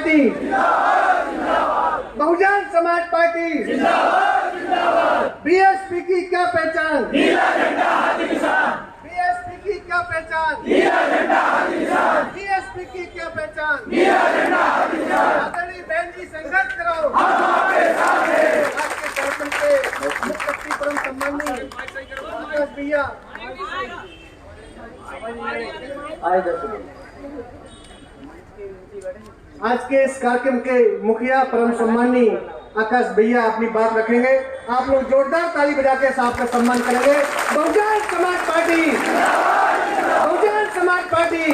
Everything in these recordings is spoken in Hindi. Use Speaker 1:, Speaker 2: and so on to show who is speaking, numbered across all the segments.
Speaker 1: Party, Bahujan Samaj party, BSP की क्या पहचान, नीला झंडा हाथी निशान, बीएसपी की क्या पहचान, नीला झंडा हाथी निशान, बीएसपी की क्या पहचान, नीला झंडा हाथी निशान। आदरणीय बहन जी संघर्ष करो, हम आपके साथ हैं। आज के कार्यक्रम के मुख्य अतिथि परम सम्माननीय आकाश भैया आज के इस कार्यक्रम के मुखिया परम सम्माननीय आकाश भैया अपनी बात रखेंगे। आप लोग जोरदार ताली बजा के साहब का सम्मान करेंगे। Bahujan Samaj party, Bahujan Samaj party.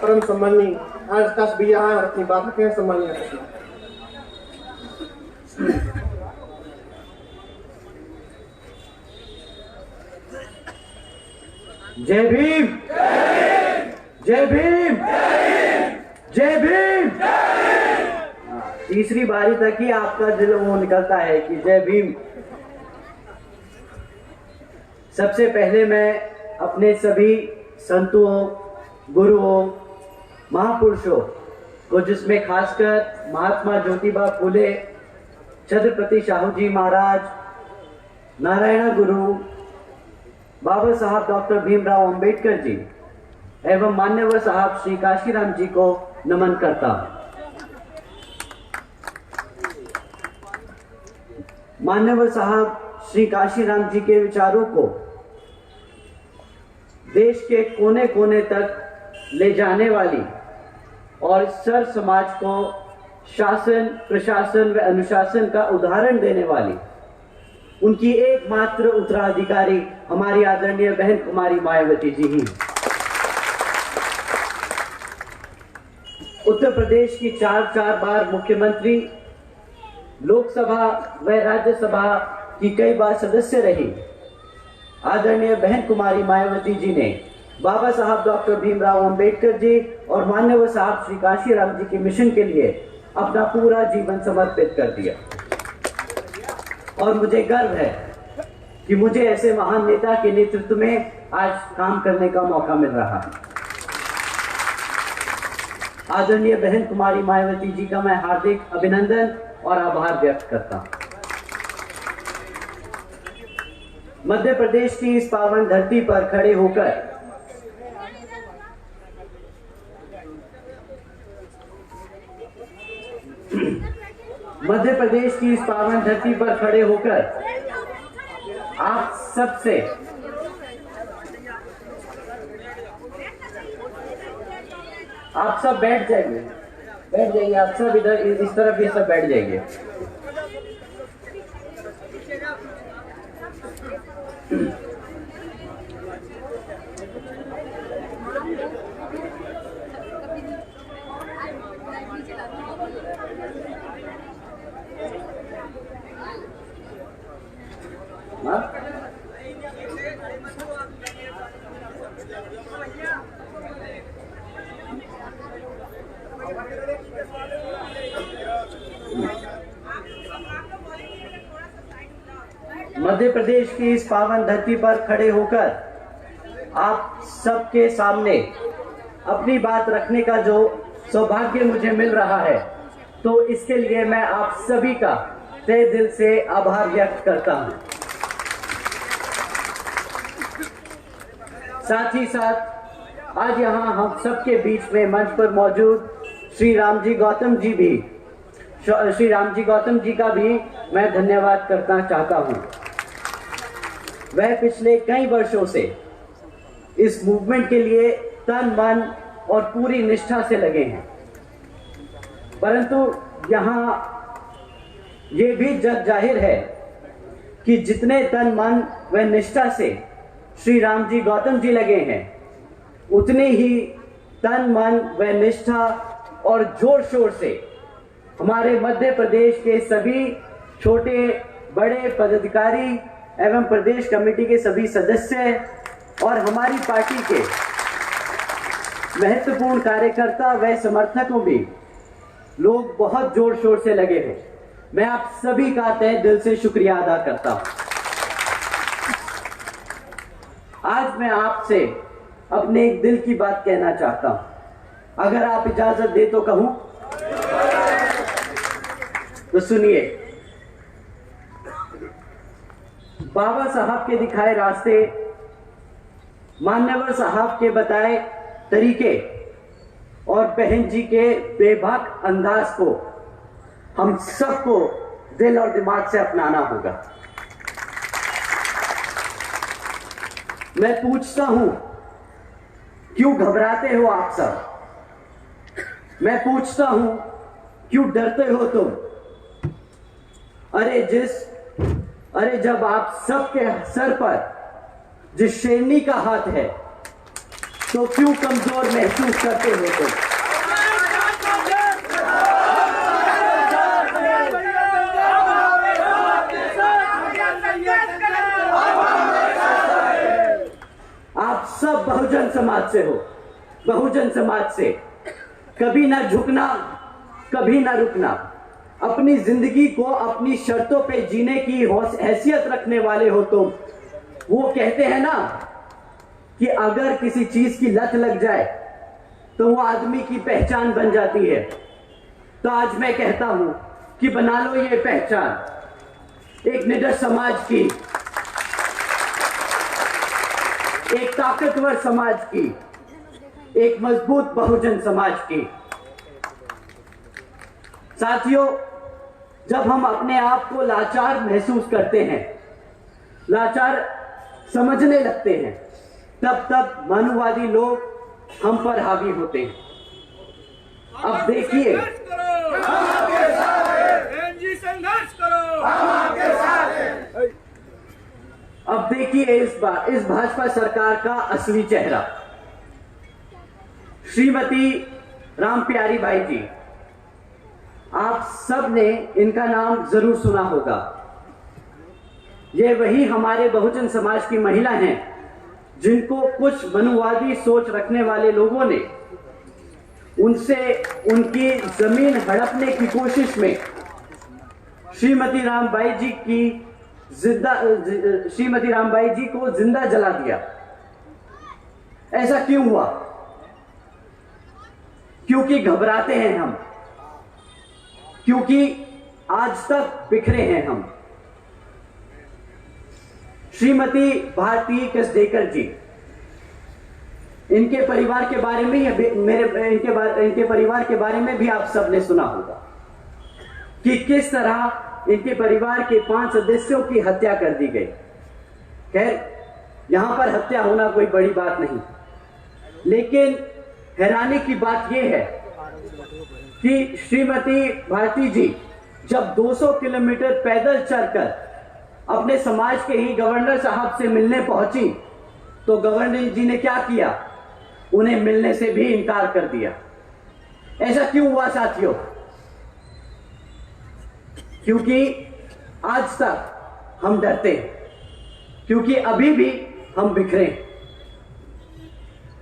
Speaker 1: परम सम्माननीय आकाश भैया अपनी बात रखेंगे। सम्माननीय
Speaker 2: जय भीम, जय भीम, जय भीम। तीसरी बारी तक ही आपका दिल वो निकलता है कि जय भीम। सबसे पहले मैं अपने सभी संतों, गुरुओं, महापुरुषों को, जिसमें खासकर महात्मा ज्योतिबा फूले, छत्रपति शाहू जी महाराज, नारायण गुरु, बाबा साहब डॉक्टर भीमराव अंबेडकर जी एवं मान्यवर साहब श्री काशीराम जी को नमन करता हूं। मान्यवर साहब श्री काशीराम जी के विचारों को देश के कोने कोने तक ले जाने वाली और सर समाज को शासन, प्रशासन व अनुशासन का उदाहरण देने वाली उनकी एकमात्र उत्तराधिकारी हमारी आदरणीय बहन कुमारी मायावती जी ही। उत्तर प्रदेश की चार बार मुख्यमंत्री, लोकसभा व राज्यसभा की कई बार सदस्य रही आदरणीय बहन कुमारी मायावती जी ने बाबा साहब डॉक्टर भीमराव अंबेडकर जी और मान्यवर साहब श्री काशीराम जी के मिशन के लिए अपना पूरा जीवन समर्पित कर दिया। और मुझे गर्व है कि मुझे ऐसे महान नेता के नेतृत्व में आज काम करने का मौका मिल रहा है। आदरणीय बहन कुमारी मायावती जी का मैं हार्दिक अभिनंदन और आभार व्यक्त करता हूं। मध्य प्रदेश की इस पावन धरती पर खड़े होकर मध्य प्रदेश की इस पावन धरती पर खड़े होकर आप सबसे आप सब बैठ जाइए, आप सब इधर इस तरफ ये सब बैठ जाइए। मध्य प्रदेश की इस पावन धरती पर खड़े होकर आप सबके सामने अपनी बात रखने का जो सौभाग्य मुझे मिल रहा है, तो इसके लिए मैं आप सभी का तहे दिल से आभार व्यक्त करता हूं। साथ ही साथ आज यहाँ हम सबके बीच में मंच पर मौजूद श्री रामजी गौतम जी का भी मैं धन्यवाद करना चाहता हूँ। वह पिछले कई वर्षों से इस मूवमेंट के लिए तन मन और पूरी निष्ठा से लगे हैं, परंतु यहाँ ये भी जग जाहिर है कि जितने तन मन व निष्ठा से श्री रामजी गौतम जी लगे हैं, उतनी ही तन मन व निष्ठा और जोर शोर से हमारे मध्य प्रदेश के सभी छोटे बड़े पदाधिकारी एवं प्रदेश कमेटी के सभी सदस्य और हमारी पार्टी के महत्वपूर्ण कार्यकर्ता व समर्थकों भी लोग बहुत जोर शोर से लगे हैं। मैं आप सभी का तहे दिल से शुक्रिया अदा करता हूं। आज मैं आपसे अपने एक दिल की बात कहना चाहता हूं। अगर आप इजाजत दे तो कहूं, तो सुनिए। बाबा साहब के दिखाए रास्ते, मान्यवर साहब के बताए तरीके और बहन जी के बेबाक अंदाज को हम सबको दिल और दिमाग से अपनाना होगा। मैं पूछता हूं, क्यों घबराते हो आप सब? मैं पूछता हूं, क्यों डरते हो तुम? अरे जब आप सबके सर पर जिस शेरनी का हाथ है, तो क्यों कमजोर महसूस करते हो तुम? आप सब बहुजन समाज से हो, बहुजन समाज से कभी ना झुकना, कभी ना रुकना। अपनी जिंदगी को अपनी शर्तों पे जीने की हैसियत रखने वाले हो तुम। वो कहते हैं ना कि अगर किसी चीज की लत लग जाए तो वो आदमी की पहचान बन जाती है। तो आज मैं कहता हूं कि बना लो ये पहचान एक निडर समाज की, एक ताकतवर समाज की, एक मजबूत बहुजन समाज की। साथियों, जब हम अपने आप को लाचार महसूस करते हैं, लाचार समझने लगते हैं, तब मानववादी लोग हम पर हावी होते हैं। अब देखिए,
Speaker 1: संघर्ष करो, हम आपके साथ हैं।
Speaker 2: अब देखिए इस भाजपा सरकार का असली चेहरा। श्रीमती रामप्यारी बाई जी, आप सब ने इनका नाम जरूर सुना होगा। ये वही हमारे बहुजन समाज की महिला हैं जिनको कुछ मनुवादी सोच रखने वाले लोगों ने उनसे उनकी जमीन हड़पने की कोशिश में श्रीमती रामबाई जी को जिंदा जला दिया। ऐसा क्यों हुआ? क्योंकि घबराते हैं हम, क्योंकि आज तक बिखरे हैं हम। श्रीमती भारती कसडेकर जी, इनके परिवार के बारे में इनके परिवार के बारे में भी आप सबने सुना होगा कि किस तरह इनके परिवार के 5 सदस्यों की हत्या कर दी गई। खैर, यहां पर हत्या होना कोई बड़ी बात नहीं, लेकिन हैरानी की बात यह है कि श्रीमती भारती जी जब 200 किलोमीटर पैदल चलकर अपने समाज के ही गवर्नर साहब से मिलने पहुंची, तो गवर्नर जी ने क्या किया? उन्हें मिलने से भी इनकार कर दिया। ऐसा क्यों हुआ साथियों? क्योंकि आज तक हम डरते हैं, क्योंकि अभी भी हम बिखरे।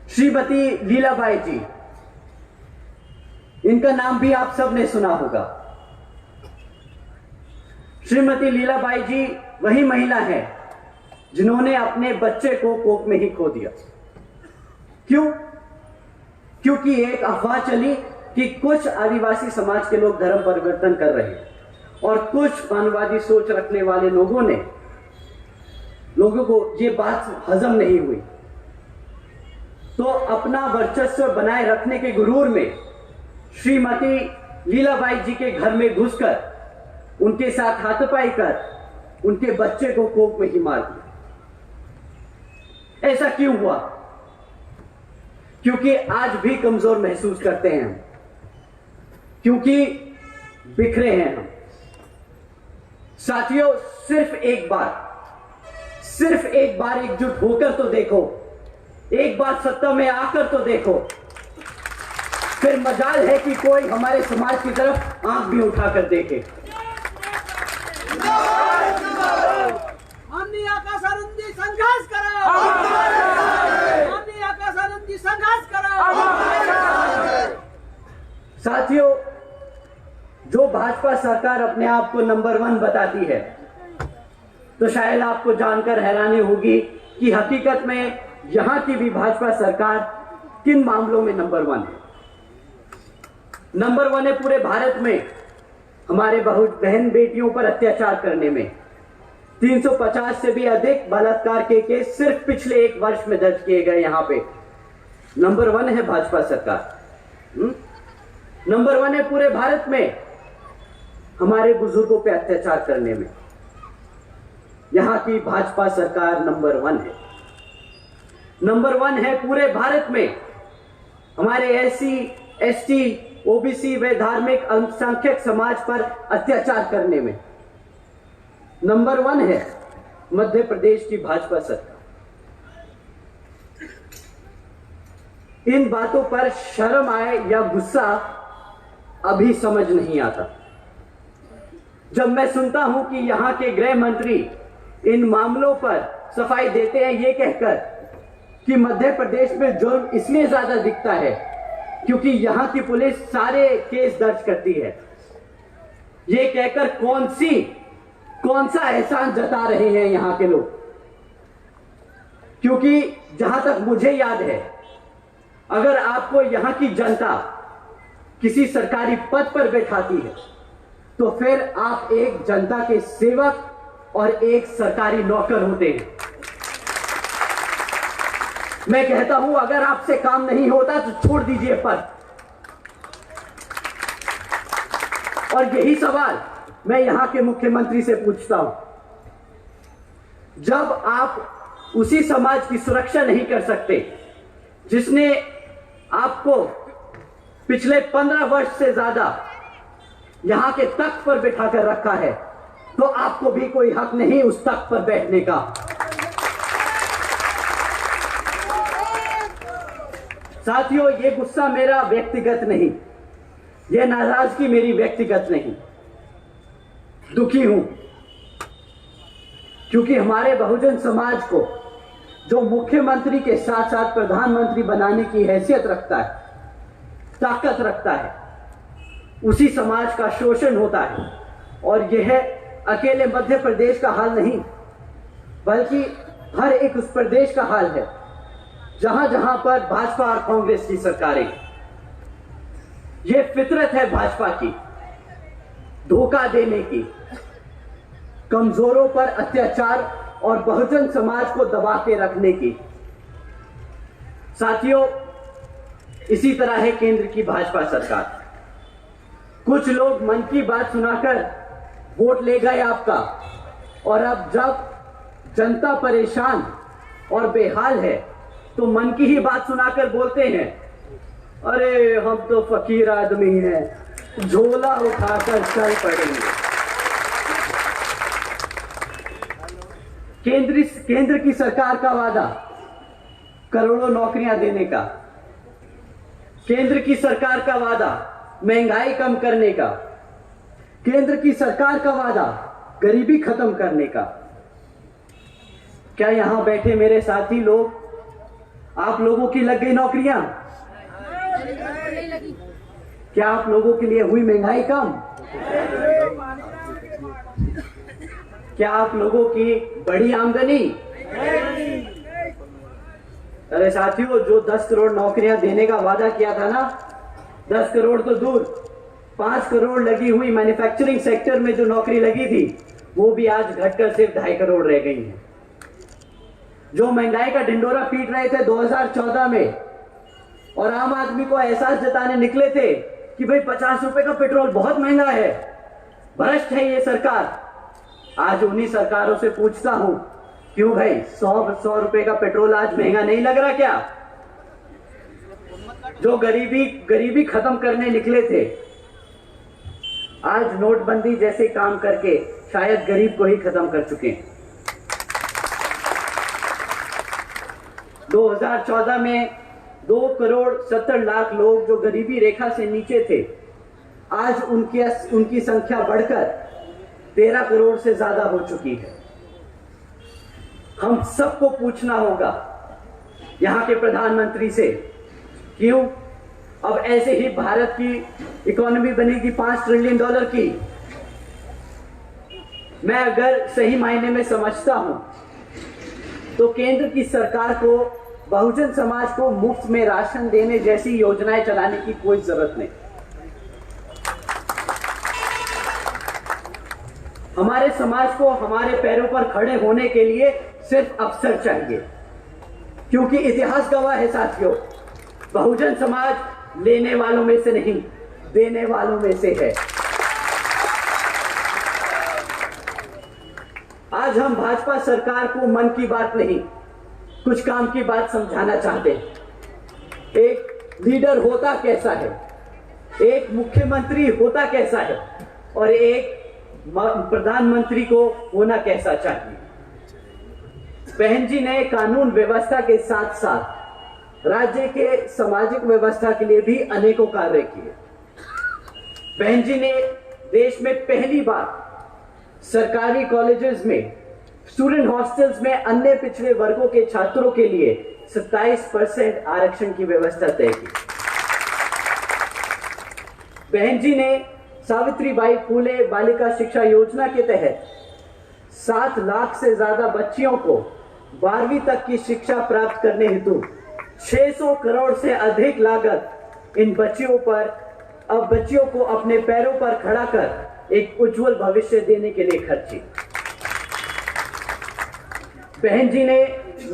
Speaker 2: श्रीमती लीलाबाई जी, इनका नाम भी आप सब ने सुना होगा। श्रीमती लीलाबाई जी वही महिला है जिन्होंने अपने बच्चे को कोख में ही खो दिया। क्यों? क्योंकि एक अफवाह चली कि कुछ आदिवासी समाज के लोग धर्म परिवर्तन कर रहे हैं और कुछ मानववादी सोच रखने वाले लोगों को ये बात हजम नहीं हुई, तो अपना वर्चस्व बनाए रखने के गुरूर में श्रीमती लीलाबाई जी के घर में घुसकर उनके साथ हाथापाई कर उनके बच्चे को कोख में ही मार दिया। ऐसा क्यों हुआ? क्योंकि आज भी कमजोर महसूस करते हैं हम, क्योंकि बिखरे हैं हम। साथियों, सिर्फ एक बार एकजुट होकर तो देखो, एक बार सत्ता में आकर तो देखो, फिर मजाल है कि कोई हमारे समाज की तरफ आंख भी उठाकर देखे।
Speaker 3: आम्ही आकाशानंदी संघर्ष करो, आम्ही आकाशानंदी संघर्ष करो।
Speaker 2: साथियों, जो भाजपा सरकार अपने आप को नंबर 1 बताती है, तो शायद आपको जानकर हैरानी होगी कि हकीकत में यहां की भी भाजपा सरकार किन मामलों में नंबर 1 है। नंबर 1 है पूरे भारत में हमारे बहन बेटियों पर अत्याचार करने में। 350 से भी अधिक बलात्कार के केस सिर्फ पिछले 1 वर्ष में दर्ज किए गए। यहां पे नंबर 1 है भाजपा सरकार। नंबर 1 है पूरे भारत में हमारे बुजुर्गों पे अत्याचार करने में। यहां की भाजपा सरकार नंबर 1 है। नंबर 1 है पूरे भारत में हमारे एससी, एसटी, ओबीसी व धार्मिक अल्पसंख्यक समाज पर अत्याचार करने में। नंबर 1 है मध्य प्रदेश की भाजपा सरकार। इन बातों पर शर्म आए या गुस्सा अभी समझ नहीं आता। जब मैं सुनता हूं कि यहां के गृह मंत्री इन मामलों पर सफाई देते हैं ये कहकर कि मध्य प्रदेश में जुर्म इसलिए ज्यादा दिखता है क्योंकि यहां की पुलिस सारे केस दर्ज करती है, ये कहकर कौन सा एहसान जता रहे हैं यहां के लोग। क्योंकि जहां तक मुझे याद है, अगर आपको यहां की जनता किसी सरकारी पद पर बैठाती है तो फिर आप एक जनता के सेवक और एक सरकारी नौकर होते हैं। मैं कहता हूं अगर आपसे काम नहीं होता तो छोड़ दीजिए पद। और यही सवाल मैं यहां के मुख्यमंत्री से पूछता हूं। जब आप उसी समाज की सुरक्षा नहीं कर सकते जिसने आपको पिछले 15 वर्ष से ज्यादा यहां के तख्त पर बिठाकर रखा है, तो आपको भी कोई हक नहीं उस तख्त पर बैठने का। साथियों, ये गुस्सा मेरा व्यक्तिगत नहीं, यह नाराजगी मेरी व्यक्तिगत नहीं। दुखी हूं क्योंकि हमारे बहुजन समाज को जो मुख्यमंत्री के साथ साथ प्रधानमंत्री बनाने की हैसियत रखता है, ताकत रखता है, उसी समाज का शोषण होता है। और यह अकेले मध्य प्रदेश का हाल नहीं, बल्कि हर एक उस प्रदेश का हाल है जहां जहां पर भाजपा और कांग्रेस की सरकारें। यह फितरत है भाजपा की, धोखा देने की, कमजोरों पर अत्याचार और बहुजन समाज को दबा के रखने की। साथियों, इसी तरह है केंद्र की भाजपा सरकार। कुछ लोग मन की बात सुनाकर वोट ले गए आपका, और अब जब जनता परेशान और बेहाल है तो मन की ही बात सुनाकर बोलते हैं, अरे हम तो फकीर आदमी हैं, झोला उठाकर चल पड़ेंगे। केंद्र की सरकार का वादा करोड़ों नौकरियां देने का, केंद्र की सरकार का वादा महंगाई कम करने का, केंद्र की सरकार का वादा गरीबी खत्म करने का। क्या यहां बैठे मेरे साथी लोग, आप लोगों की लग गई नौकरियां? क्या आप लोगों के लिए हुई महंगाई कम? क्या आप लोगों की बढ़ी आमदनी? अरे साथियों, जो 10 करोड़ नौकरियां देने का वादा किया था ना, 10 करोड़ तो दूर, 5 करोड़ लगी हुई मैन्युफैक्चरिंग सेक्टर में जो नौकरी लगी थी, वो भी आज घटकर सिर्फ 2.5 करोड़ रह गई है। जो महंगाई का ढिंडोरा पीट रहे थे 2014 में और आम आदमी को एहसास जताने निकले थे कि भाई 50 रुपए का पेट्रोल बहुत महंगा है, भ्रष्ट है ये सरकार, आज उन्हीं सरकारों से पूछता हूं, क्यों भाई 100 रुपए का पेट्रोल आज महंगा नहीं लग रहा क्या? जो गरीबी खत्म करने निकले थे, आज नोटबंदी जैसे काम करके शायद गरीब को ही खत्म कर चुके हैं। 2014 में 2 करोड़ 70 लाख लोग जो गरीबी रेखा से नीचे थे, आज उनकी संख्या बढ़कर 13 करोड़ से ज्यादा हो चुकी है। हम सबको पूछना होगा यहां के प्रधानमंत्री से, क्यों अब ऐसे ही भारत की इकोनॉमी बनेगी $5 ट्रिलियन की? मैं अगर सही मायने में समझता हूं तो केंद्र की सरकार को बहुजन समाज को मुफ्त में राशन देने जैसी योजनाएं चलाने की कोई जरूरत नहीं। हमारे समाज को हमारे पैरों पर खड़े होने के लिए सिर्फ अवसर चाहिए, क्योंकि इतिहास गवाह है साथियों, बहुजन समाज लेने वालों में से नहीं, देने वालों में से है। आज हम भाजपा सरकार को मन की बात नहीं, कुछ काम की बात समझाना चाहते हैं। एक लीडर होता कैसा है, एक मुख्यमंत्री होता कैसा है, और एक प्रधानमंत्री को होना कैसा चाहिए। बहन जी ने कानून व्यवस्था के साथ साथ राज्य के सामाजिक व्यवस्था के लिए भी अनेकों कार्य किए। बहन जी ने देश में पहली बार सरकारी कॉलेजेस में, स्टूडेंट हॉस्टल्स में अन्य पिछड़े वर्गों के छात्रों के लिए 27% आरक्षण की व्यवस्था तय की। बहन जी ने सावित्रीबाई फूले बालिका शिक्षा योजना के तहत 7 लाख से ज्यादा बच्चियों को 12वीं तक की शिक्षा प्राप्त करने हेतु 600 करोड़ से अधिक लागत इन बच्चियों पर, अब बच्चियों को अपने पैरों पर खड़ा कर एक उज्जवल भविष्य देने के लिए खर्ची। बहन जी ने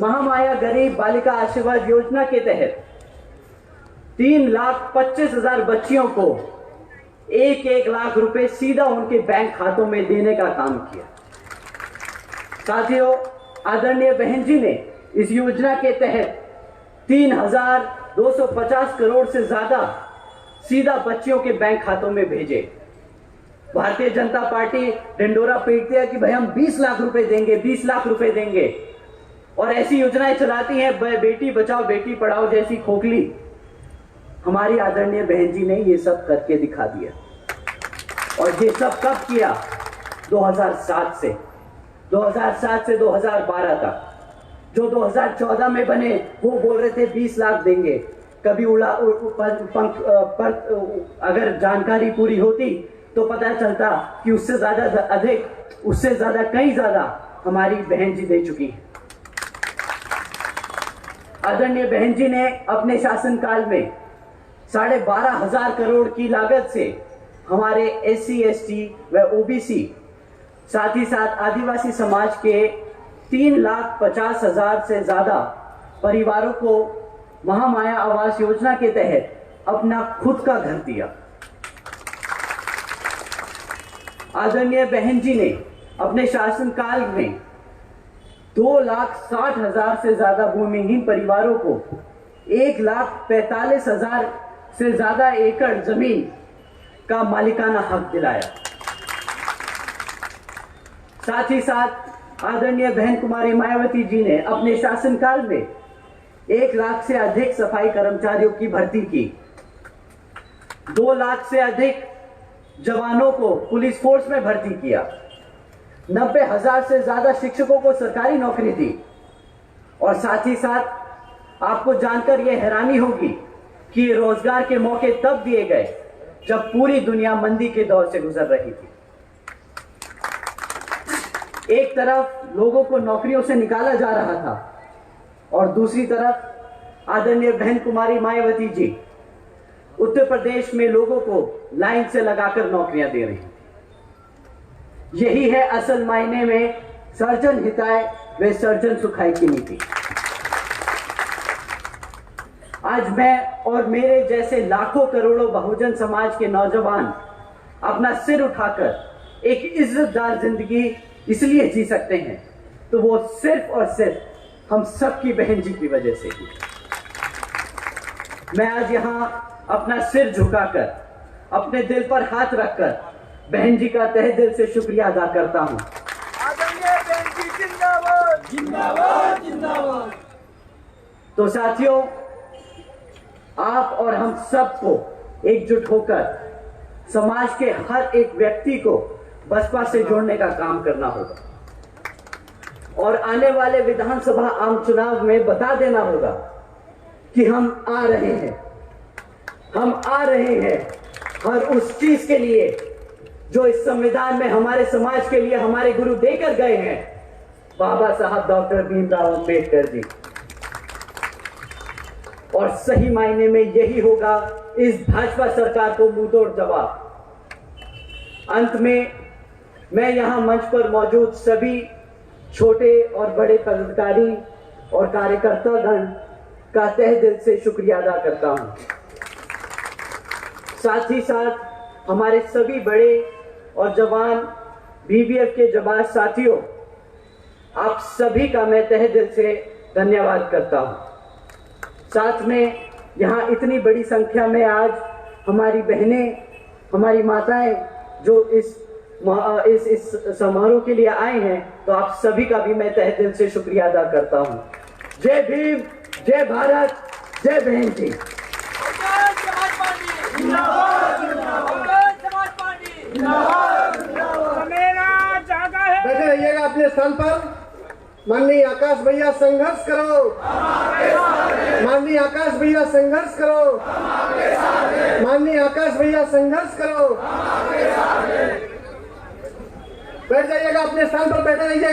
Speaker 2: महामाया गरीब बालिका आशीर्वाद योजना के तहत 3,25,000 बच्चियों को 1-1 लाख रुपए सीधा उनके बैंक खातों में देने का काम किया। साथियों, आदरणीय बहन जी ने इस योजना के तहत 3,250 करोड़ से ज्यादा सीधा बच्चियों के बैंक खातों में भेजे। भारतीय जनता पार्टी ढिंडोरा पीटती है कि भाई हम 20 लाख रुपए देंगे, 20 लाख रुपए देंगे, और ऐसी योजनाएं चलाती हैं बेटी बचाओ बेटी पढ़ाओ जैसी खोखली। हमारी आदरणीय बहन जी ने ये सब करके दिखा दिया। और ये सब कब किया? 2007 से 2012 तक। जो 2014 में बने वो बोल रहे थे 20 लाख देंगे। कभी अगर जानकारी पूरी होती तो पता चलता कि उससे ज्यादा अधिक, उससे ज्यादा कई ज्यादा हमारी बहन जी दे चुकी है। आदरणीय बहन जी ने अपने शासनकाल में 12,500 करोड़ की लागत से हमारे SC, ST व OBC, साथ ही साथ आदिवासी समाज के 3,50,000 से ज्यादा परिवारों को महामाया आवास योजना के तहत अपना खुद का घर दिया। आदरणीय बहन जी ने अपने शासनकाल में 2,60,000 से ज्यादा भूमिहीन परिवारों को 1,45,000 से ज्यादा एकड़ जमीन का मालिकाना हक दिलाया। साथ ही साथ आदरणीय बहन कुमारी मायावती जी ने अपने शासनकाल में 1 लाख से अधिक सफाई कर्मचारियों की भर्ती की। 2 लाख से अधिक जवानों को पुलिस फोर्स में भर्ती किया। 90,000 से ज्यादा शिक्षकों को सरकारी नौकरी दी। और साथ ही साथ आपको जानकर यह हैरानी होगी कि रोजगार के मौके तब दिए गए जब पूरी दुनिया मंदी के दौर से गुजर रही थी। एक तरफ लोगों को नौकरियों से निकाला जा रहा था और दूसरी तरफ आदरणीय बहन कुमारी मायावती जी उत्तर प्रदेश में लोगों को लाइन से लगाकर नौकरियां दे रही हैं। यही है असल मायने में सर्जन हिताय व सर्जन सुखाय की नीति। आज मैं और मेरे जैसे लाखों करोड़ों बहुजन समाज के नौजवान अपना सिर उठाकर एक इज्जतदार जिंदगी इसलिए जी सकते हैं तो वो सिर्फ और सिर्फ हम सबकी बहन जी की वजह से ही। मैं आज यहां अपना सिर झुकाकर, अपने दिल पर हाथ रखकर बहन जी का तहे दिल से शुक्रिया अदा करता हूं।
Speaker 1: आदरणीय बहन जी जिंदाबाद,
Speaker 3: जिंदाबाद जिंदाबाद।
Speaker 2: तो साथियों, आप और हम सबको एकजुट होकर समाज के हर एक व्यक्ति को बसपा से जोड़ने का काम करना होगा और आने वाले विधानसभा आम चुनाव में बता देना होगा कि हम आ रहे हैं, हम आ रहे हैं हर उस चीज के लिए जो इस संविधान में हमारे समाज के लिए हमारे गुरु देकर गए हैं, बाबा साहब डॉक्टर भीमराव अंबेडकर जी। और सही मायने में यही होगा इस भाजपा सरकार को मुंहतोड़ जवाब। अंत में मैं यहाँ मंच पर मौजूद सभी छोटे और बड़े पदाधिकारी और कार्यकर्तागण का तहे दिल से शुक्रिया अदा करता हूँ। साथ ही साथ हमारे सभी बड़े और जवान बीबीएफ के जवान साथियों, आप सभी का मैं तहे दिल से धन्यवाद करता हूँ। साथ में यहाँ इतनी बड़ी संख्या में आज हमारी बहनें, हमारी माताएं जो इस समारोह के लिए आए हैं, तो आप सभी का भी मैं तहे दिल से शुक्रिया अदा करता हूँ। जय भीम, जय भारत, जय बहन जी।
Speaker 3: समाज पार्टी जिंदाबाद, समाज पार्टी जिंदाबाद, मेरा जागा है।
Speaker 1: बैठे रहिएगा अपने स्थान पर। माननीय आकाश भैया संघर्ष करो, माननीय आकाश भैया संघर्ष करो, माननीय आकाश भैया संघर्ष करो। बैठ जाइएगा अपने स्थान पर, बैठे रहिएगा।